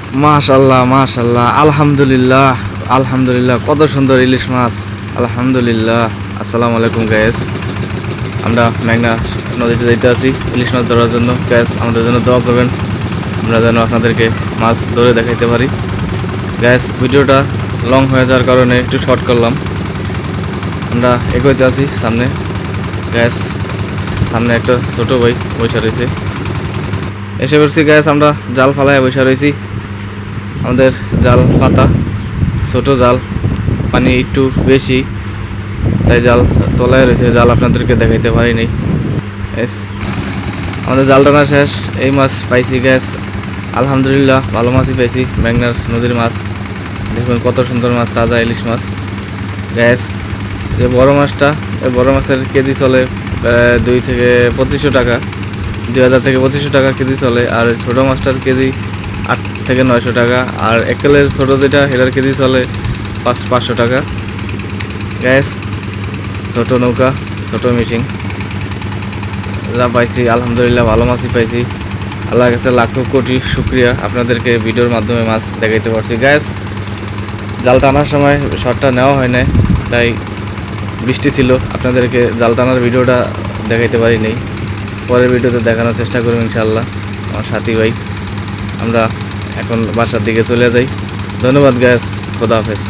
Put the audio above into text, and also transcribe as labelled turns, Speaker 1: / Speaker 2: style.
Speaker 1: মাশাআল্লাহ মাশাআল্লাহ, আলহামদুলিল্লাহ আলহামদুলিল্লাহ, কত সুন্দর ইলিশ মাছ। আলহামদুলিল্লাহ। আসসালামু আলাইকুম গ্যাস, আমরা মেঘনা নদীতে যাইতে আছি ইলিশ মাছ ধরার জন্য। গ্যাস আমাদের জন্য দোয়া করবেন, আমরা যেন আপনাদেরকে মাছ ধরে দেখাইতে পারি। গ্যাস ভিডিওটা লং হয়ে যাওয়ার কারণে একটু শর্ট করলাম। আমরা এগোইতে আছি সামনে। গ্যাস সামনে একটা ছোটো ভাই বসে রয়েছে, এসে পড়ছি। গ্যাস আমরা জাল ফালায় বসে রয়েছি। আমাদের জাল পাতা, ছোট জাল, পানি একটু বেশি, তাই জাল তলায় রয়েছে। জাল আপনাদেরকে দেখাইতে পারিনি। এস আমাদের জাল টানা শেষ, এই মাছ পাইছি। গ্যাস আলহামদুলিল্লাহ ভালো মাছই পাইছি, মেঘনার নদীর মাছ। দেখুন কত সুন্দর মাছ, তাজা ইলিশ মাছ। গ্যাস যে বড় মাছটা, এই বড় মাছের কেজি চলে 2 থেকে 2500 টাকা, 2000 থেকে 2500 টাকা কেজি চলে। আর ছোটো মাছটার কেজি 8 থেকে 900 টাকা। আর একেলের ছোটো যেটা সেটার কেজি চলে 500 টাকা। গ্যাস ছোটো নৌকা, ছোটো মেশিন যা পাইছি আলহামদুলিল্লাহ ভালো মাছই পাইছি। আল্লাহর কাছে লাখো কোটি শুকরিয়া, আপনাদেরকে ভিডিওর মাধ্যমে মাছ দেখাইতে পারছি। গ্যাস জাল টানার সময় শটটা নেওয়া হয় না, তাই বৃষ্টি ছিল, আপনাদেরকে জাল টানার ভিডিওটা দেখাইতে পারিনি। পরের ভিডিওতে দেখানোর চেষ্টা করব ইনশাআল্লাহ। আমার সাথী ভাই, আমরা এখন বাসার দিকে চলে যাই। ধন্যবাদ গ্যাস, খোদা হাফেজ।